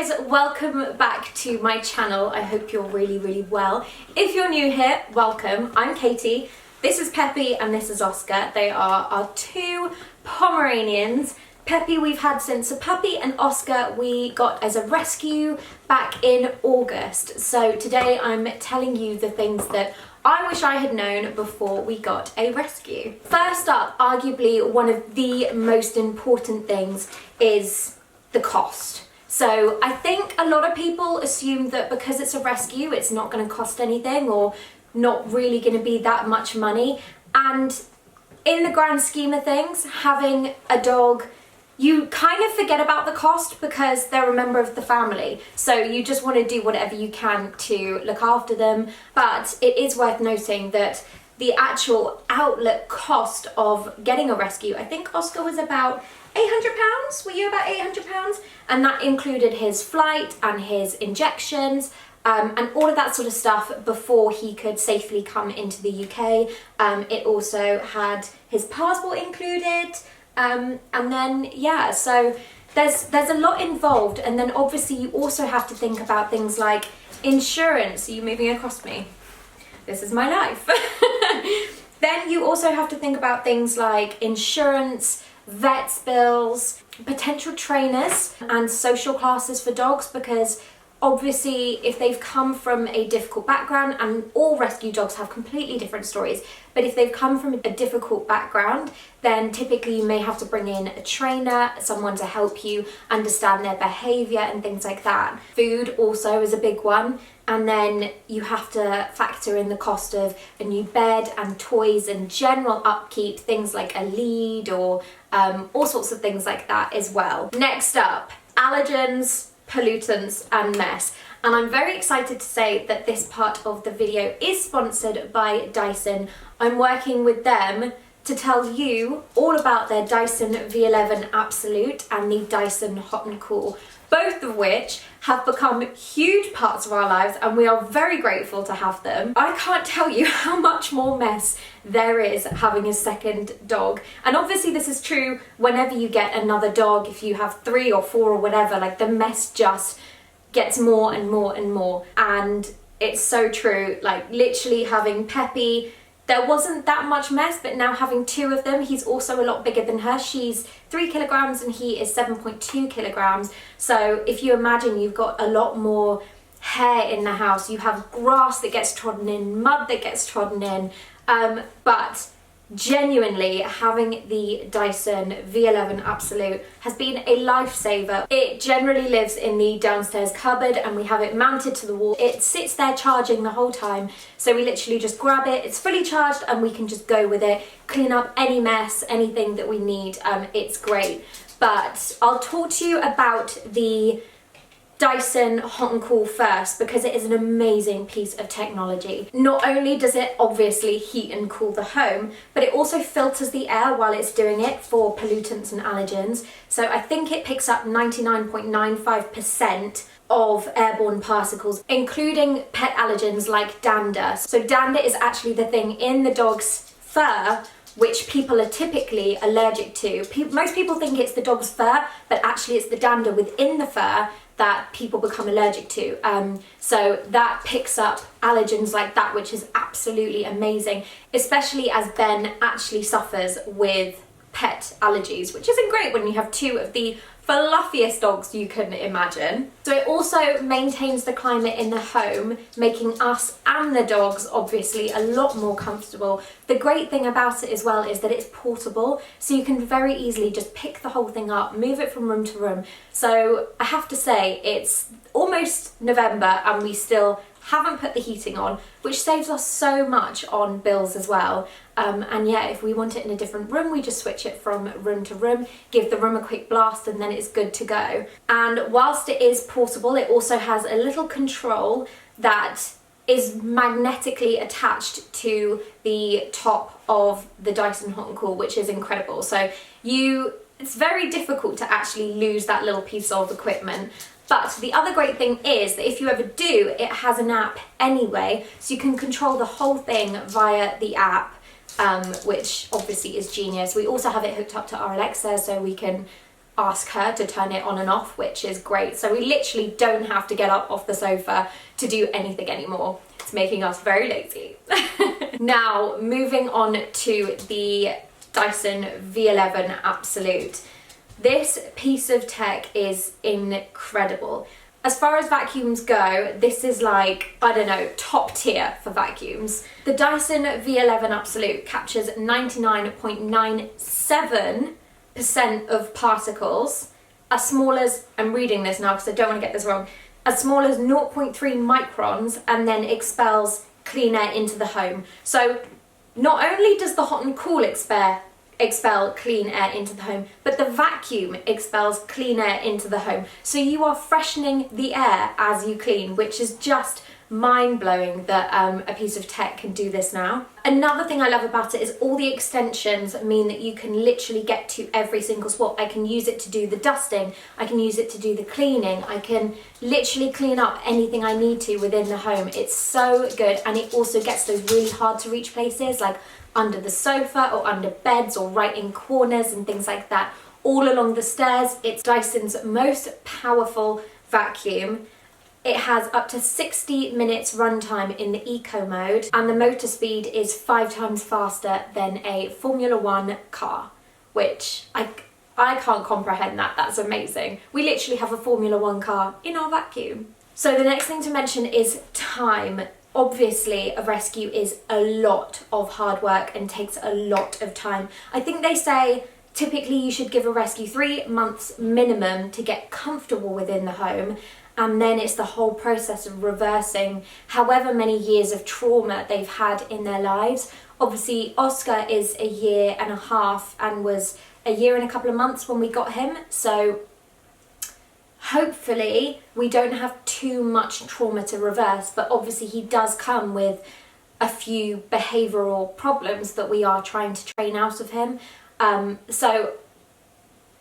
guys, welcome back to my channel. I hope you're really well. If you're new here, welcome. I'm Katie, this is Peppy and this is Oscar. They are our two Pomeranians. Peppy we've had since a puppy and Oscar we got as a rescue back in August. So today I'm telling you the things that I wish I had known before we got a rescue. First up, arguably one of the most important things is the cost. So I think a lot of people assume that because it's a rescue, it's not going to cost anything or not really going to be that much money. And in the grand scheme of things, having a dog, you kind of forget about the cost because they're a member of the family. So you just want to do whatever you can to look after them. But it is worth noting that the actual outlet cost of getting a rescue, I think Oscar was about £800. Were you about £800? And that included his flight and his injections and all of that sort of stuff before he could safely come into the UK. It also had his passport included. And then, yeah, so there's a lot involved. And then obviously you also have to think about things like insurance. Are you moving across me? This is my life. Then you also have to think about things like insurance, vet's bills, potential trainers and social classes for dogs, because obviously if they've come from a difficult background, and all rescue dogs have completely different stories, but if they've come from a difficult background, then typically you may have to bring in a trainer, someone to help you understand their behaviour and things like that. Food also is a big one. And then you have to factor in the cost of a new bed and toys and general upkeep, things like a lead or all sorts of things like that as well. Next up, allergens, pollutants and mess. And I'm very excited to say that this part of the video is sponsored by Dyson. I'm working with them to tell you all about their Dyson V11 Absolute and the Dyson Hot and Cool, both of which have become huge parts of our lives and we are very grateful to have them. I can't tell you how much more mess there is having a second dog. And obviously this is true whenever you get another dog. If you have 3 or 4 or whatever, like the mess just gets more and more and more. And it's so true, like literally having Peppy, there wasn't that much mess, but now having 2 of them, he's also a lot bigger than her. She's 3 kilograms and he is 7.2 kilograms. So if you imagine you've got a lot more hair in the house, you have grass that gets trodden in, mud that gets trodden in, but genuinely having the Dyson V11 Absolute has been a lifesaver. It generally lives in the downstairs cupboard and we have it mounted to the wall. It sits there charging the whole time, so we literally just grab it, it's fully charged and we can just go with it, clean up any mess, anything that we need. It's great. But I'll talk to you about the Dyson Hot and Cool first because it is an amazing piece of technology. Not only does it obviously heat and cool the home, but it also filters the air while it's doing it for pollutants and allergens. So I think it picks up 99.95% of airborne particles, including pet allergens like dander. So dander is actually the thing in the dog's fur which people are typically allergic to. Most people think it's the dog's fur, but actually it's the dander within the fur that people become allergic to. So that picks up allergens like that, which is absolutely amazing, especially as Ben actually suffers with pet allergies, which isn't great when you have 2 of the fluffiest dogs you can imagine. So it also maintains the climate in the home, making us and the dogs obviously a lot more comfortable. The great thing about it as well is that it's portable, so you can very easily just pick the whole thing up, move it from room to room. So I have to say, it's almost November and we still haven't put the heating on, which saves us so much on bills as well. And yeah, if we want it in a different room, we just switch it from room to room, give the room a quick blast and then it's good to go. And whilst it is portable, it also has a little control that is magnetically attached to the top of the Dyson Hot and Cool, which is incredible. So it's very difficult to actually lose that little piece of equipment. But the other great thing is that if you ever do, it has an app anyway, so you can control the whole thing via the app, which obviously is genius. We also have it hooked up to our Alexa, so we can ask her to turn it on and off, which is great. So we literally don't have to get up off the sofa to do anything anymore. It's making us very lazy. Now, moving on to the Dyson V11 Absolute. This piece of tech is incredible. As far as vacuums go, this is like, I don't know, top tier for vacuums. The Dyson V11 Absolute captures 99.97% of particles, as small as, I'm reading this now because I don't want to get this wrong, as small as 0.3 microns, and then expels clean air into the home. So not only does the Hot and Cool expel clean air into the home, but the vacuum expels clean air into the home. So you are freshening the air as you clean, which is just mind-blowing that a piece of tech can do this now. Another thing I love about it is all the extensions mean that you can literally get to every single spot. I can use it to do the dusting, I can use it to do the cleaning, I can literally clean up anything I need to within the home. It's so good, and it also gets those really hard to reach places like under the sofa or under beds or right in corners and things like that. All along the stairs. It's Dyson's most powerful vacuum. It has up to 60 minutes runtime in the eco mode, and the motor speed is 5 times faster than a Formula One car, which I can't comprehend that. That's amazing. We literally have a Formula One car in our vacuum. So the next thing to mention is time. Obviously, a rescue is a lot of hard work and takes a lot of time. I think they say typically you should give a rescue 3 months minimum to get comfortable within the home, and then it's the whole process of reversing however many years of trauma they've had in their lives. Obviously, Oscar is 1.5 years and was 1 year and a couple of months when we got him, so hopefully we don't have too much trauma to reverse, but obviously he does come with a few behavioural problems that we are trying to train out of him. So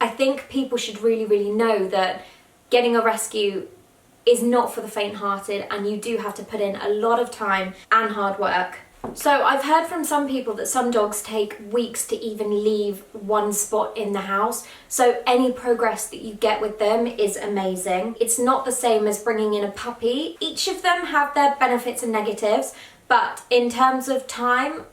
I think people should really know that getting a rescue is not for the faint-hearted, and you do have to put in a lot of time and hard work. So I've heard from some people that some dogs take weeks to even leave one spot in the house. So any progress that you get with them is amazing. It's not the same as bringing in a puppy. Each of them have their benefits and negatives, but in terms of time,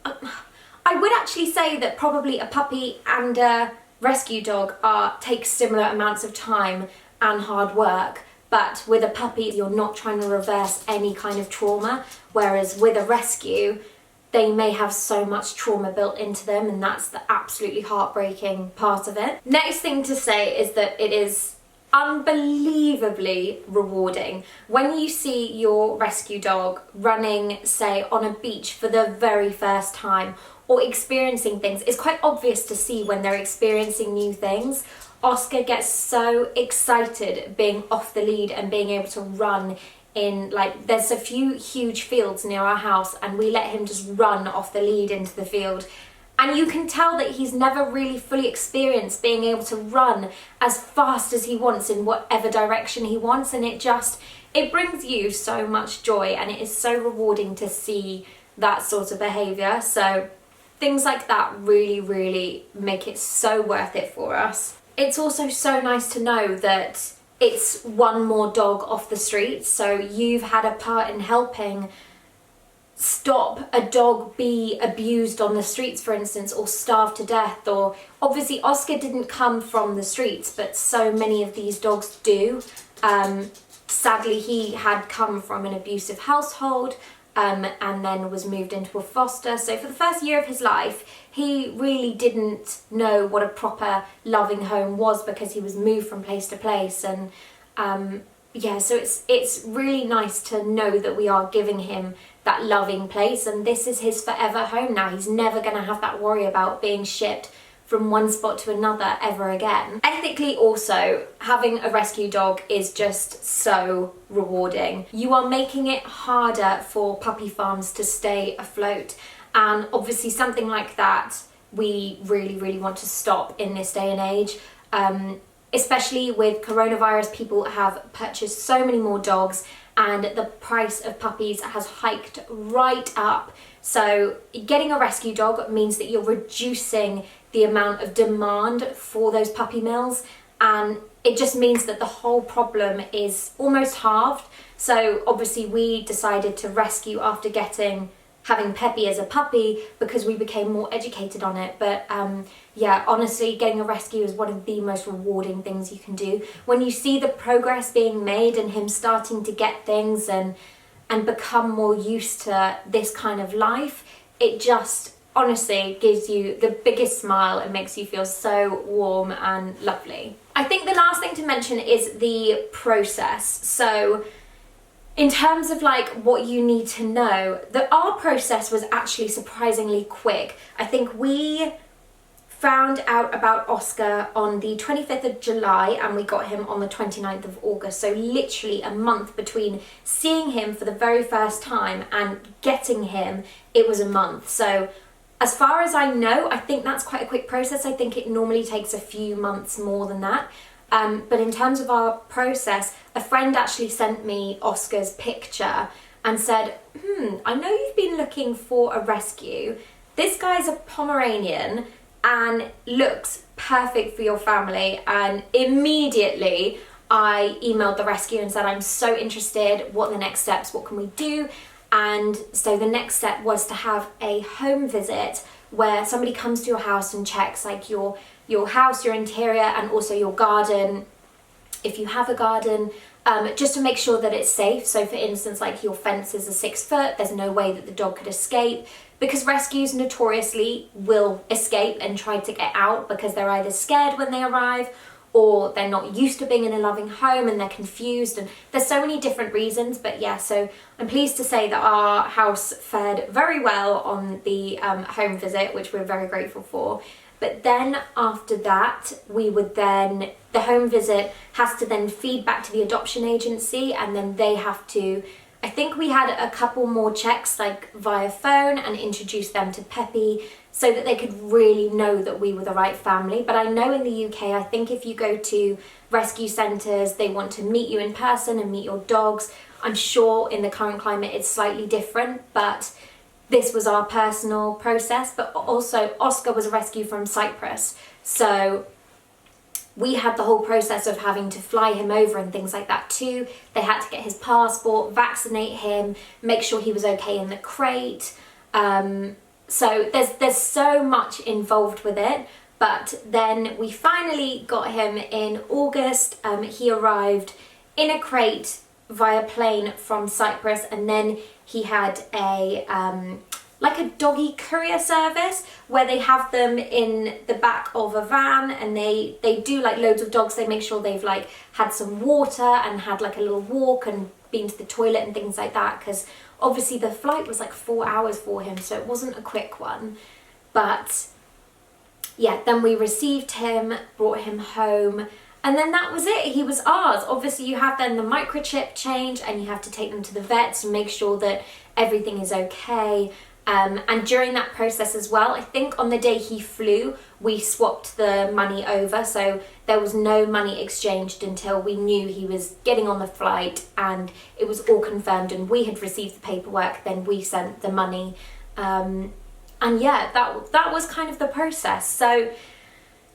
I would actually say that probably a puppy and a rescue dog take similar amounts of time and hard work. But with a puppy, you're not trying to reverse any kind of trauma, whereas with a rescue, they may have so much trauma built into them, and that's the absolutely heartbreaking part of it. Next thing to say is that it is unbelievably rewarding when you see your rescue dog running, say, on a beach for the very first time or experiencing things. It's quite obvious to see when they're experiencing new things. Oscar gets so excited being off the lead and being able to run in, like, there's a few huge fields near our house, and we let him just run off the lead into the field. And you can tell that he's never really fully experienced being able to run as fast as he wants in whatever direction he wants, and it brings you so much joy, and it is so rewarding to see that sort of behaviour. So things like that really make it so worth it for us. It's also so nice to know that it's one more dog off the streets, so you've had a part in helping stop a dog be abused on the streets, for instance, or starved to death. Or obviously Oscar didn't come from the streets, but so many of these dogs do. Sadly, he had come from an abusive household, and then was moved into a foster. So for the first year of his life, he really didn't know what a proper loving home was, because he was moved from place to place. And yeah, so it's really nice to know that we are giving him that loving place, and this is his forever home now. He's never going to have that worry about being shipped from one spot to another ever again. Ethically also, having a rescue dog is just so rewarding. You are making it harder for puppy farms to stay afloat, and obviously something like that we really want to stop in this day and age. Especially with coronavirus, people have purchased so many more dogs, and the price of puppies has hiked right up. So getting a rescue dog means that you're reducing the amount of demand for those puppy mills, and it just means that the whole problem is almost halved. So obviously we decided to rescue after having Peppy as a puppy because we became more educated on it. But yeah, honestly, getting a rescue is one of the most rewarding things you can do. When you see the progress being made and him starting to get things and become more used to this kind of life, it just honestly gives you the biggest smile and makes you feel so warm and lovely. I think the last thing to mention is the process. So in terms of like what you need to know, our process was actually surprisingly quick. I think we found out about Oscar on the 25th of July and we got him on the 29th of August. So literally a month between seeing him for the very first time and getting him, it was a month. So as far as I know, I think that's quite a quick process. I think it normally takes a few months more than that. But in terms of our process, a friend actually sent me Oscar's picture and said, I know you've been looking for a rescue. This guy's a Pomeranian and looks perfect for your family. And immediately I emailed the rescue and said, I'm so interested. What are the next steps? What can we do? And so the next step was to have a home visit where somebody comes to your house and checks like your house, your interior, and also your garden, if you have a garden, just to make sure that it's safe. So for instance, like your fences are 6 foot, there's no way that the dog could escape, because rescues notoriously will escape and try to get out because they're either scared when they arrive or they're not used to being in a loving home and they're confused, and there's so many different reasons. But yeah, so I'm pleased to say that our house fared very well on the home visit, which we're very grateful for. But then after that, the home visit has to then feed back to the adoption agency, and then they have to, I think we had a couple more checks like via phone and introduce them to Peppy so that they could really know that we were the right family. But I know in the UK, I think if you go to rescue centres, they want to meet you in person and meet your dogs. I'm sure in the current climate it's slightly different, but this was our personal process. But also Oscar was a rescue from Cyprus, so we had the whole process of having to fly him over and things like that too. They had to get his passport, vaccinate him, make sure he was okay in the crate. So there's so much involved with it. But then we finally got him in August. He arrived in a crate via plane from Cyprus, and then he had a like a doggy courier service where they have them in the back of a van, and they do like loads of dogs. They make sure they've like had some water and had like a little walk and been to the toilet and things like that, because obviously the flight was like 4 hours for him, so it wasn't a quick one. But yeah, then we received him, brought him home, and then that was it. He was ours. Obviously you have then the microchip change, and you have to take them to the vets and make sure that everything is okay. And during that process as well, I think on the day he flew, we swapped the money over, so there was no money exchanged until we knew he was getting on the flight and it was all confirmed and we had received the paperwork. Then we sent the money, and yeah, that was kind of the process. So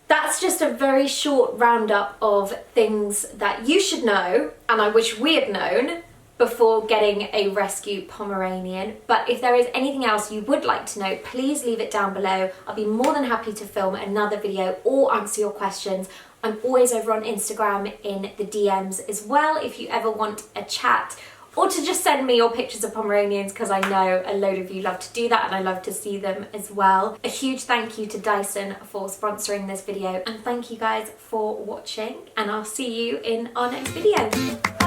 that's just a very short roundup of things that you should know, and I wish we had known before getting a rescue Pomeranian. But if there is anything else you would like to know, please leave it down below. I'll be more than happy to film another video or answer your questions. I'm always over on Instagram in the DMs as well if you ever want a chat, or to just send me your pictures of Pomeranians, because I know a load of you love to do that and I love to see them as well. A huge thank you to Dyson for sponsoring this video, and thank you guys for watching, and I'll see you in our next video. Bye!